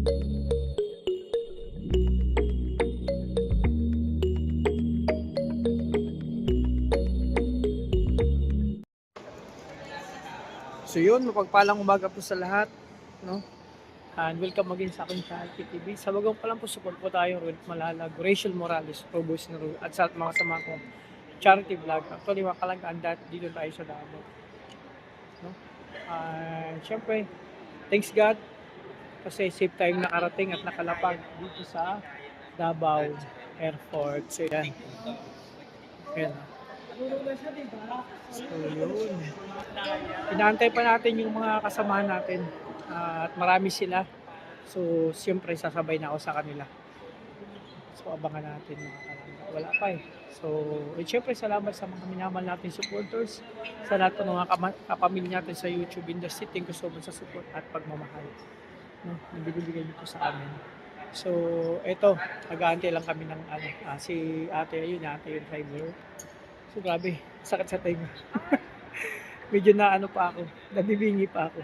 So yun, mapagpalang umaga po sa lahat, no? And welcome again sa aking channel, PTV. Sa bagong pa lang po, support po tayo, Ruth Malalag, Rachel Morales, Robos na Ruth, at sa mga kasama ko, charity vlog. Actually, makalangaan dito tayo sa Davao. No? Siyempre, thanks God, kasi safe tayong nakarating at nakalapag dito sa Davao Airport. So yan. Yan. So yun. Inaantay pa natin yung mga kasamahan natin. At marami sila. So siyempre sasabay na ako sa kanila. So abangan natin mga kalangga. Wala pa eh. So siyempre salamat sa mga minamahal natin supporters. Sa lahat ng mga kapamilya natin sa YouTube industry. Thank you so much sa support at pagmamahal. No? Binibigay niyo po sa amin. So eto, nag-aantay lang kami ng si ate yun, ate yung driver. So grabe, sakit sa tainga. Medyo na pa ako, nabibingi pa ako.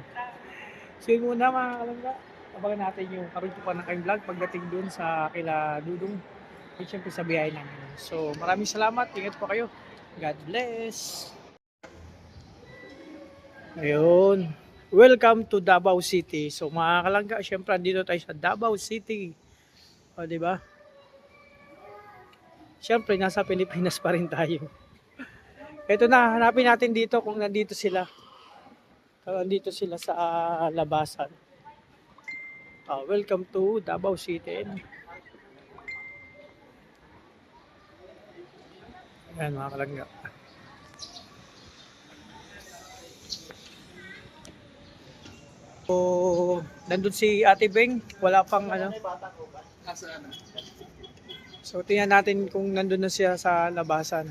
So yun muna mga kalangga, abangan natin yung karutukan ng kayong vlog pagdating dun sa kila Dudong. At syempre sa biyahe namin. So maraming salamat, ingat po kayo. God bless. Ayun, welcome to Davao City. So mga kalangga, syempre andito tayo sa Davao City. O diba? Syempre nasa Pilipinas pa rin tayo. Ito na, hanapin natin dito kung nandito sila. Nandito sila sa labasan. Welcome to Davao City. Ayan mga kalangga. So, nandun si Ate Beng. Wala pang So, tingnan natin kung nandun na siya sa labasan.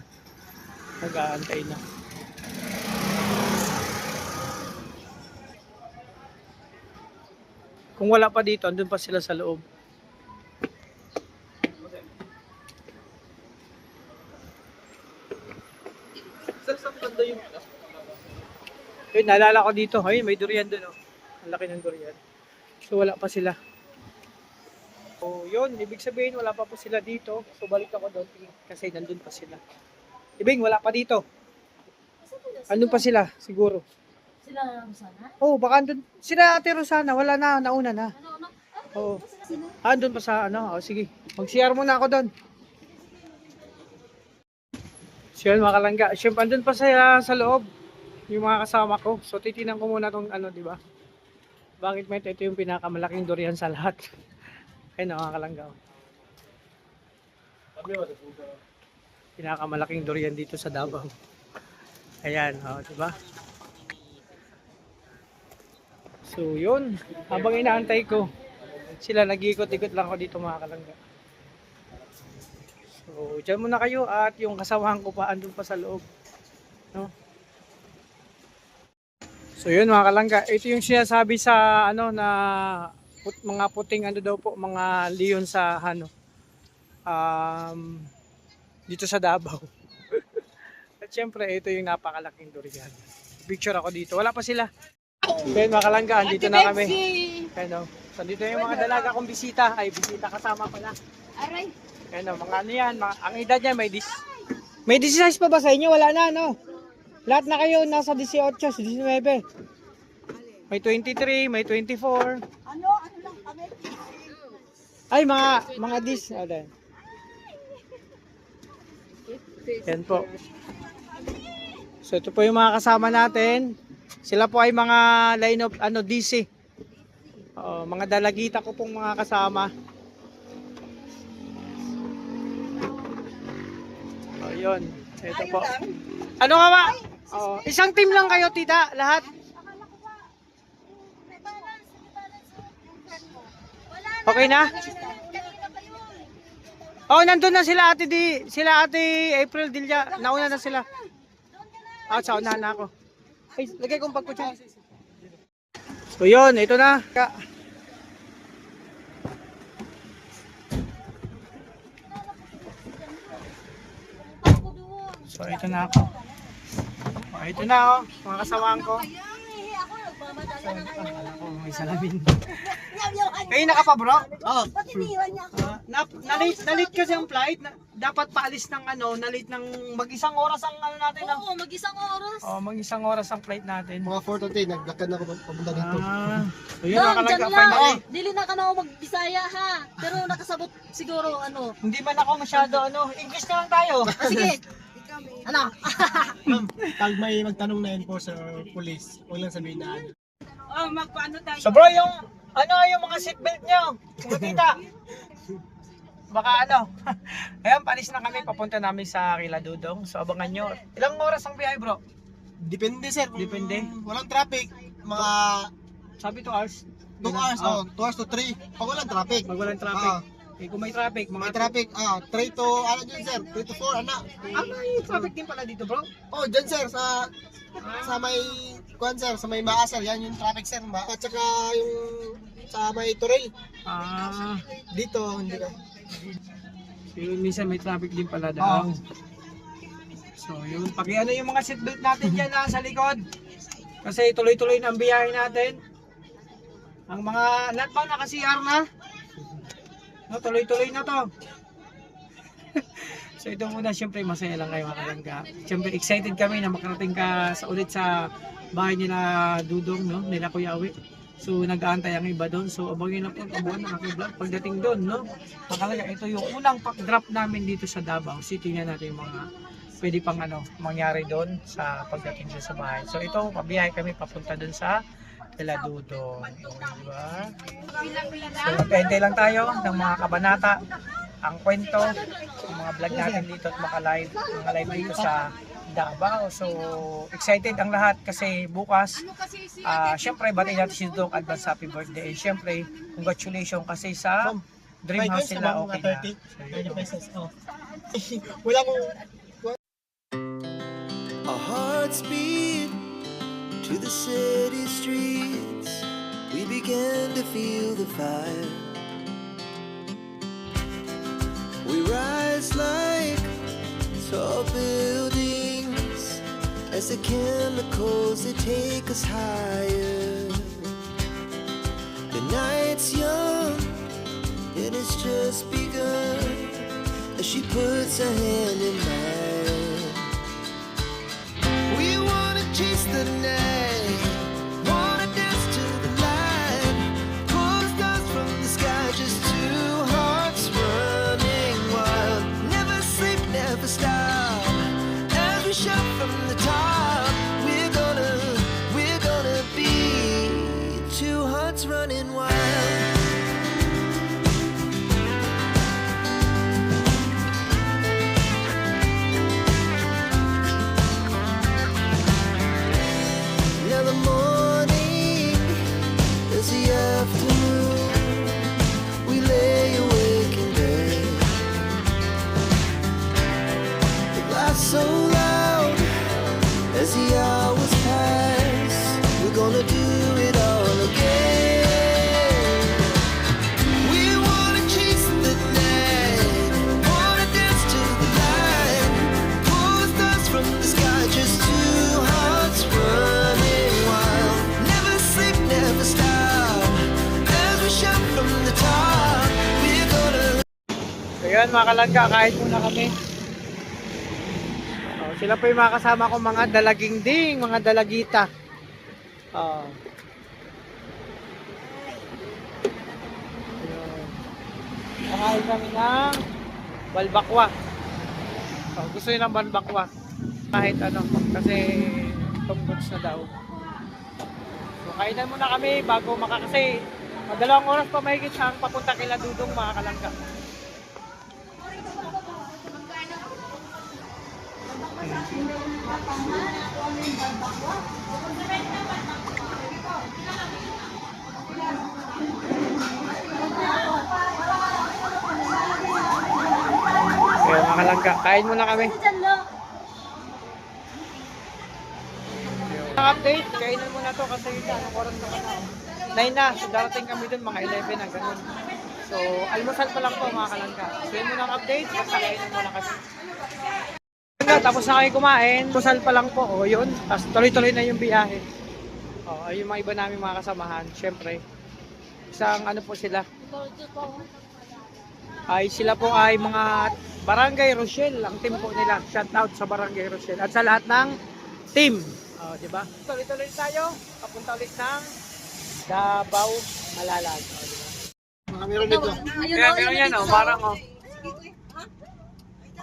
Nag-aantay na. Kung wala pa dito, andun pa sila sa loob. Ayun, naalala ko dito. Ayun, may durian dun. Oh. Ang laki ng durian. So, wala pa sila. So, yun. Ibig sabihin, wala pa po sila dito. So, balik ako doon kasi nandun pa sila. Ibig, wala pa dito. Andun pa sila, siguro. Sila Rosana? Oh, baka andun. Sila Ate Rosana, wala na, nauna na. Oo. Andun pa sa sige. Mag-CR muna ako doon. So yun mga kalangga. Siyempre, andun pa sa loob. Yung mga kasama ko. So titinan ko muna tong di ba? Bakit may ito yung pinakamalaking durian sa lahat. Ayun mga kalangga. Pinakamalaking durian dito sa Davao. Ayan, di ba? So, yun. Habang inaantay ko, sila nag-ikot-ikot lang ako dito mga kalangga. So, dyan muna kayo at yung kasamahan ko pa andun pa sa loob. No? So, yun mga kalangga. Ito yung sinasabi sa na mga puting daw po, mga leon sa dito sa Davao. At syempre, ito yung napakalaking durian. Picture ako dito. Wala pa sila. Kaya mga kalangga, dito na kami. Kaya so, dito yung mga dalaga kong bisita. Ay, bisita kasama pala. Aray. Kaya mga yan. Ang edad niya may 16 pa ba sa inyo? Wala na, no? Lahat na kayo nasa 18, 19. May 23, may 24. Ano lang kami? Ay, mga 10. Yan po. So ito po yung mga kasama natin. Sila po ay mga line of DC. Mga dalagita ko pong mga kasama. Yun. Ito po. Ano nga ba? Isang team lang kayo, tita, lahat. Okay na? Nandun na sila ate April Dilya. Nauna na sila. Sa unahan na ako. Ay, lagay kong pagkutsa. So yun, ito na. So ito na ako. Ito na mga kasamahan ko. So, may salamin. Kanina ka pa bro? Oh, Ba't iniwan niya ako? Nalit kasi ang flight. Dapat paalis ng nalit ng mag-isang oras ang natin. Oo, mag-isang oras. Mag-isang oras ang flight natin. mga 4:30, naglakad na ako papunta dito. So yun Dong, mga dyan kalangga, lang. finally. Dili na ka na ako mag-Bisaya ha. Pero nakasabot siguro Hindi man ako masyado English na lang tayo. Sige. Ano? Ma'am, pag may magtanong na enforcer or police, huwag lang sabihin na ano. So bro, yung mga seatbelt nyo, kumikita. Baka Ayan, palis na kami, papunta namin sa Kila Dudong. So abangan nyo. Ilang oras ang biyahe bro? Depende sir. Kung Depende. walang traffic, mga Sabi 2 hours. 2 hours, 2 hours to 3. Pag walang traffic. Pag walang traffic. Kung may traffic, May traffic, 3 to, dyan sir, 3 to 4, may traffic din pala dito bro. Oh, dyan sir, sa may, sir, sa may Maasar, yan yung traffic sir. At saka yung, sa may Turel, dito, hindi ka. So yun, minsan may traffic din pala daw. So yun, pakiano yung mga seatbelt natin dyan sa likod. Kasi tuloy-tuloy na ang biyahe natin. Ang mga lahat ba naka-CR na? Tuloy-tuloy na to. So ito muna, syempre masaya lang kayo mga kalangga. Syempre excited kami na makarating ka ulit sa bahay nila Dudong, nila Kuya Awi. So nag-aantay ang iba doon. So abangin na po ang kabuuan ng aking vlog. Pagdating doon, makalaga, ito yung unang pag-drop namin dito sa Davao. So tingnan natin yung mga pwede pang mangyari doon sa pagdating doon sa bahay. So ito, pabiyahe kami papunta doon sa Kila Dudong. Diba? So mag-ente lang tayo ng mga kabanata, ang kwento, yung mga vlog natin dito at mga live dito sa Davao. So excited ang lahat kasi bukas syempre batiin natin si Dudong advance happy birthday. Syempre congratulations kasi sa dream house nila okay na. 30 pesos. Wala kong Our hearts beat to the city streets. We began to feel the fire. We rise like tall buildings as the chemicals they take us higher. The night's young and it's just begun as she puts her hand in mine. We wanna chase the night, wanna dance to the light, pull the stars from the sky, just two hearts running wild. Never sleep, never stop, as we shout from the top. We're gonna be two hearts running wild. Now the morning is the afternoon. We lay awake in bed. The laughs so loud as the hours pass. We're gonna do it all again. We wanna chase the night, wanna dance to the light, pull the stars from the sky, just two hearts running wild. Never sleep, never stop, as we shout from the top. We're gonna. So yun mga kalangga, kahit muna kami. Sila po yung mga kasama ko, mga dalaging ding, mga dalagita. Kakain kami ng balbakwa. Gusto nyo ng balbakwa. Kahit kasi tunggots na daw. So kainan muna kami bago kasi dalawang oras pa mahigit ang papunta kila Dudong mga kalangga. Kaya mga kalangga, kain muna kami. Ang update, kainan muna to kasi anong oras na ka na. 9 na, so darating kami dun mga 11 na ganun. So almusal pa lang po mga kalangga. So yun muna ang update, basta kainan muna kami. Tapos na kayo kumain, almusal pa lang po, yun. Tapos tuloy-tuloy na yung biyahe. Ay yung mga iba namin mga kasamahan, syempre. Isang ano po sila. Sila po ay mga Barangay Rochelle, ang team po nila. Shout out sa Barangay Rochelle at sa lahat ng team. Di ba? Tuloy-tuloy tayo. Papunta ulit ng Davao, Malalag. Diba? Mga meron dito. Kaya meron yan, marang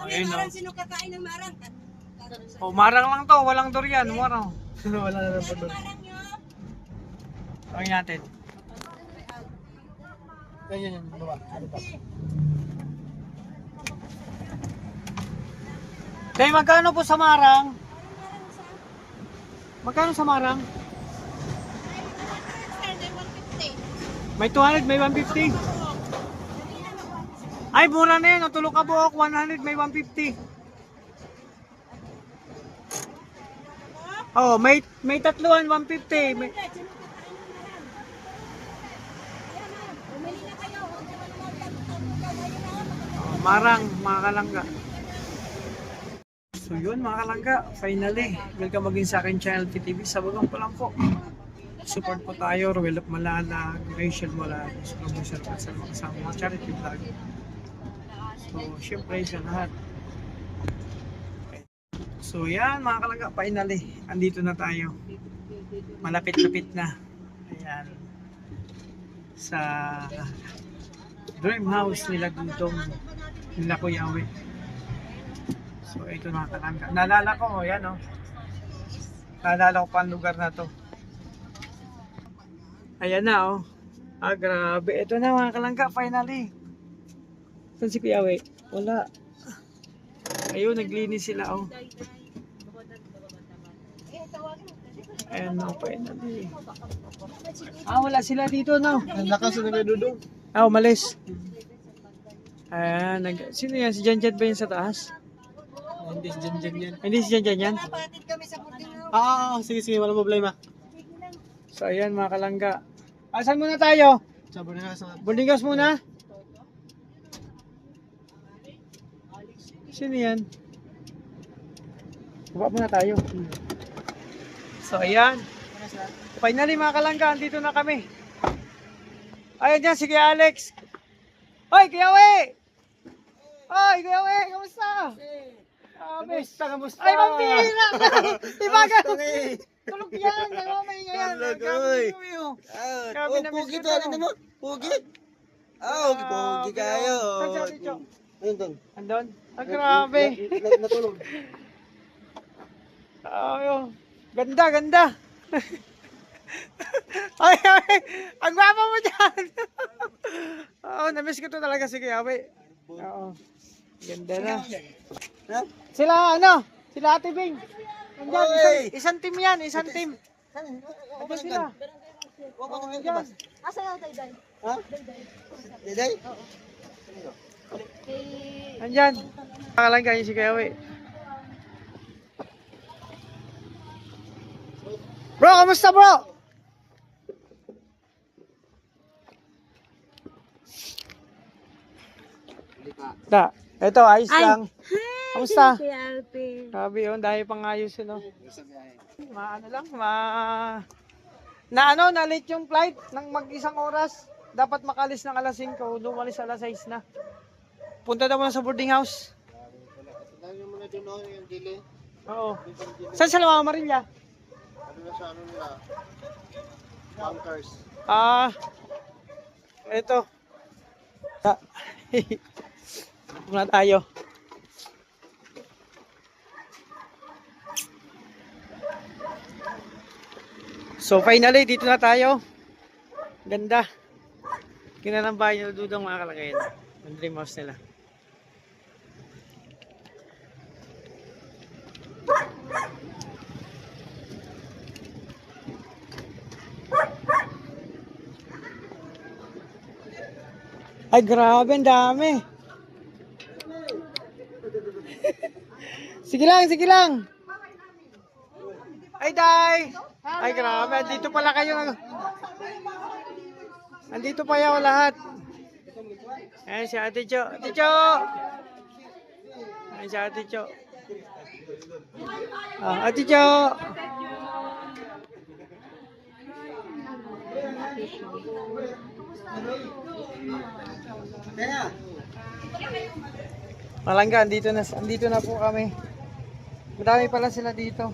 ayun, Sino kakain ng marang? marang lang to, walang durian, marang. Wala na po doon. Tawagin natin. Yan. Baba. Tay, magkano po sa marang? Magkano sa marang? May 200, may 150. Ay, mura na yun. Ang tulog ka buhok, 100, may 150. Oh, may tatluhan, 150. May... Marang, mga kalangga. So yun mga kalangga, finally, welcome maging sa akin channel PTV. Sa bagang pa lang po. Support po tayo, Ruel of Malalag, Rachel Malalag, Sir at sa mga kasama charity vlog. So, syempre sa lahat. So yan mga kalangga, finally, andito na tayo. Malapit-lapit na. Ayan. Sa dream house nila Dudong, nila Kuya Awe. So ito mga kalangga. Naalala ko, yan Naalala ko pa ang lugar na to. Ayan na grabe. Ito na mga kalangga, finally. Saan si Kuya Awe? Wala. Ayun, naglinis sila Ayan finally. Wala sila dito Lakas na Dudong. Umalis. Ayan, sino yan? Si Janjan ba yun sa taas? Hindi si Jan yan. Hindi si Janjan yan? Sige, walang problema. So ayan mga kalangga. Saan muna tayo? Sa Boarding muna? Sino yan? Baba muna tayo. So ayan. Finally mga kalangga, andito na kami. Ayan dyan, sige Alex. Hoy, Kuya We! Hoy, Kuya We, kamusta? Kamusta? Ay, mambira ka! Ibaga! Tulog yan, nagmamay ngayon. Grabe na miss Pugi ko to, ano mo? Pugi? Pugi kayo. Saan si Ate Cho? Andun. Andun? Grabe. Natulog. Ganda. Ay, ang gwapa mo dyan. Na-miss ko to talaga si Kuya We. Ganda na. Sila Ate Bing. Andyan, isang team yan, isang team. Andyan sila. Andyan. Asa yung Dayday? Ha? Dayday? Andyan. Nakalangga yun si Kuya We. Bro, kamusta bro? Ito, ayos lang. Kamusta? Kuya Alvin. Grabe yun, dahil pang ayos yun. Na-late yung flight ng mag-isang oras. Dapat makalis ng alas 5, lumalis alas 6 na. Punta daw na sa boarding house. Dahil mo na doon yung delay. Oo. Saan sa Mama Maria? Sa nila? Bunkers. Ito. Muna tayo. So finally, dito na tayo. Ganda. Ganda ng bahay nila Dudong mga kalagayan. Ang dream house nila. Ay grabe, ang dami. Sige lang. Ay, Day! Ay, grabe. Andito pala kayo. Andito pa yaw lahat. Ayan si Ate Cho. Ate Cho! Ayan si Ate Cho. Ate Cho! Malangga, andito na po kami. Madami pala sila dito.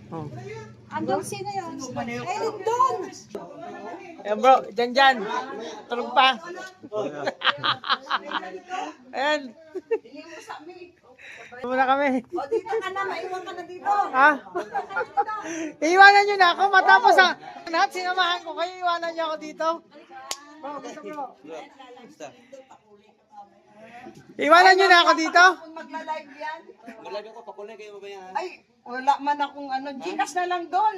Oh. Andun sino yun? Eh, doon! Ayan bro, dyan. Tulog pa. Ayan. Muna kami. O, dito ka na, maiwan ka na dito. Ha? Iiwanan nyo na ako matapos lahat sinamahan ko. Kayo iwanan nyo ako dito. Iwanan nyo na ako dito. Kung magla-live yan. Maglabi ako, pakulay kayo mamaya. Ay, wala man akong Gcash na lang doon.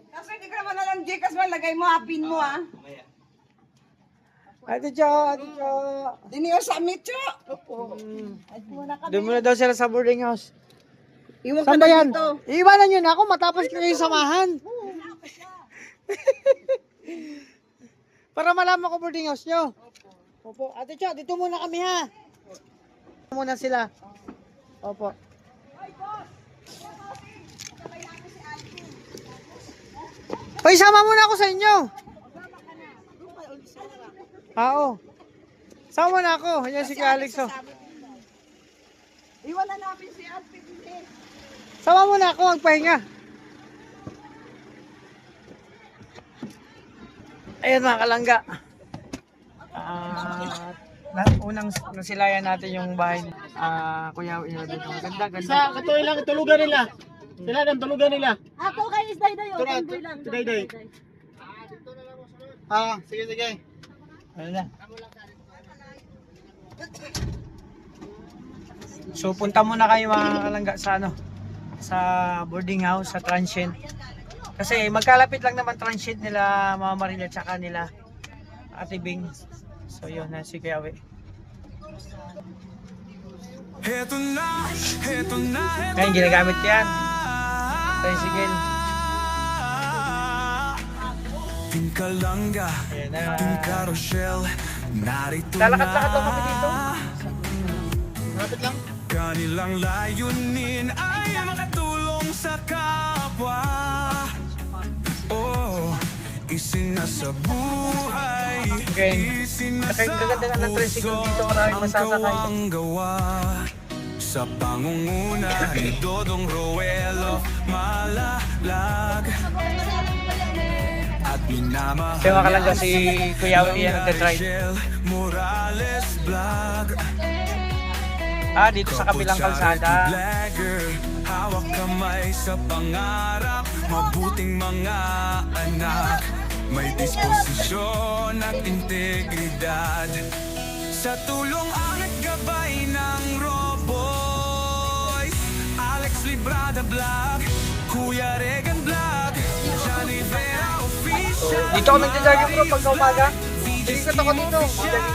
Kasi hindi ka naman alam Gcash mo, lagay mo, hapin mo ha. Ate Cho. Dini yung summit, Cho. Doon muna daw sila sa boarding house. Iwan ka Saan ba na yan? dito. Iiwanan nyo na ako matapos ko kayo samahan. Para malaman ko boarding house nyo. Opo. Ate Cho, dito muna kami ha. Dito muna sila. Opo. Hoy, sama muna ako sa inyo. Oo. Sama na ako. Ayan si Alex. Oh. Iwan na namin si Alvin. Sama muna ako. Magpahinga. Ayan mga kalangga. Unang nasilayan natin yung bahay. Kuya, ganda. Sa katuloy lang, tulugan nila. Sila ang tulugan nila. Ako kay Isday-day. Isday lang. Isday-day. Sige. Ano na? So punta muna kayo mga kalangga sa sa boarding house, sa transient. Kasi magkalapit lang naman transient nila Mama Maria tsaka nila Ate Bing. So yun na si Kuya Awe. Ngayon ginagamit ko yan. Tricycle. Kalangga, Ayan na. Carousel, narito Lalakad-lakad lang kami dito. Malapit lang. Kanilang layunin ay makatulong sa kapwa. Oh, isinasa buhay, Okay. Kaganda nga ng tricycle dito, maraming masasakay. ang gawa. Sa pangunguna ni Dodong Roelo Malalag at minamahal Kaya mga kalangga, si Kuya Awe yan nagdadrive. Rachel Morales Vlog. Dito sa kabilang kalsada. Blagger, hawak kamay sa pangarap, mabuting mga anak, may disposisyon at integridad. Sa tulong at gabay ng Roboy, Alex Librada Vlog, Kuya Regan Vlog, Johnny Vera Official. Dito ako nagja-jogging bro pagka umaga. Sikat ako dito.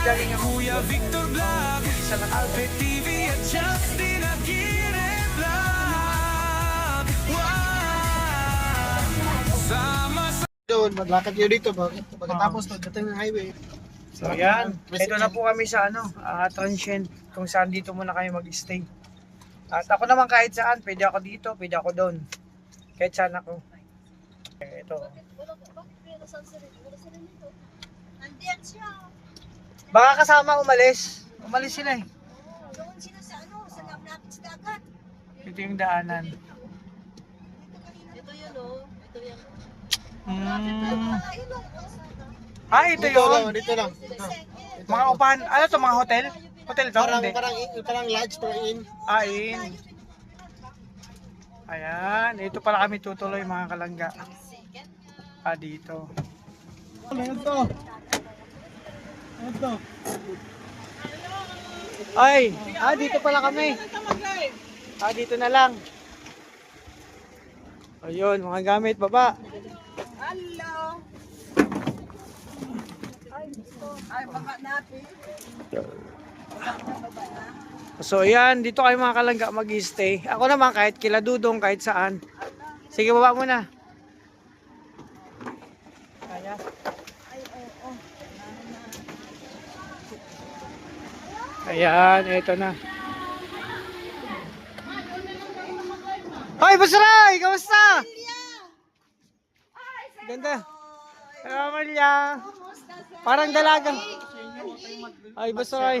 Jogging ako. Kuya Victor Vlog, Isa na ako. Alfred TV at Justin Aguirre Vlog. Sama sa Doon, maglakad kayo dito. Pagkatapos, pagdating ng highway. So yan. Ito na po kami sa transient. Kung saan dito muna kayo mag-stay. At ako naman kahit saan. Pwede ako dito, pwede ako doon. Kahit saan ako. Ito. Nandiyan siya. Baka kasama umalis. Umalis sila eh. Doon sila sa sa lapit sa dagat. Ito yung daanan. Ito yun Ito yan. Ito yun. Dito lang. Mga upahan. Ano to, mga hotel? Hotel to? Hindi. Parang lodge, parang inn. In. Ayan. Ito pala kami tutuloy mga kalangga. Dito. Ito. Ay, dito pala kami. Dito na lang. Ayun, mga gamit, baba. Hello. Ay, baka natin. So ayan, dito kayo mga kalangga mag-stay. Ako naman kahit kila Dudong, kahit saan. Sige, baba muna. Kaya. Ayan, ito na. Hoy, Basray! Kamusta? Ganda. Amelia. Parang dalaga. Ay, Basray.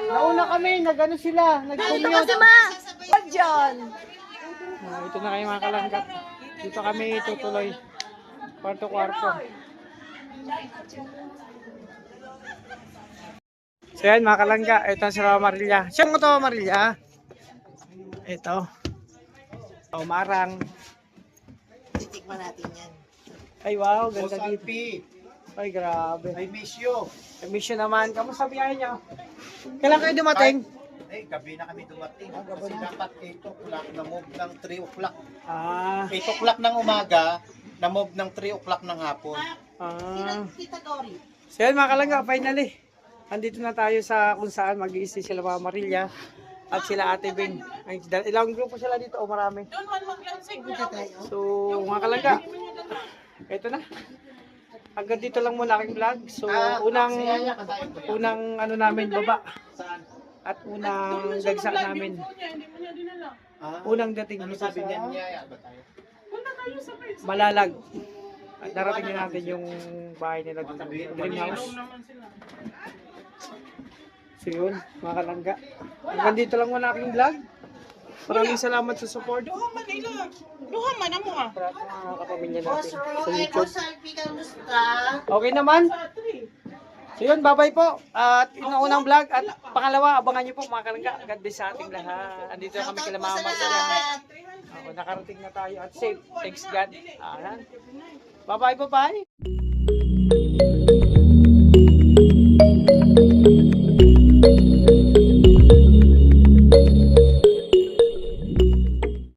Nauna kami, nag-ano sila, nag-commute. Wag dyan. Ito na kayo mga kalangga. Dito kami tutuloy. Kwarto-kwarto. So yan mga kalangga, ito si Maria. Siya mo to Maria. Ito. Marang. Titikman natin yan. Ay wow, ganda dito. Salpi. Ay grabe. I miss you. Mission naman. Kamusta biyahe niyo? Kailan kayo dumating? Eh, gabi na kami dumating. Kasi dapat 8 o'clock na move ng 3 o'clock. 8 Ah. o'clock ng umaga, na move ng 3 o'clock ng hapon. So yan mga kalangga, finally. Andito na tayo sa kung saan mag-i-stay sila Mama Maria at sila Ate Bing. Ay, ilang grupo sila dito o marami? So mga kalangga, ito na. Hanggang dito lang muna aking vlog. So unang ano namin baba at unang dagsa namin. Unang dating dito sa Malalag. At narating din natin yung bahay nila dito, dream house. So yun, mga kalangga. Hanggang dito lang muna aking vlog. Maraming salamat sa support. Para sa mga kapamilya natin sa YouTube. Okay naman. So yun, bye-bye po. At yung unang vlog. At pangalawa, abangan nyo po mga kalangga. God bless sa ating lahat. Andito na kami kila Mama. Nakarating na tayo at safe. Thanks God. Ayan. Bye-bye, bye-bye.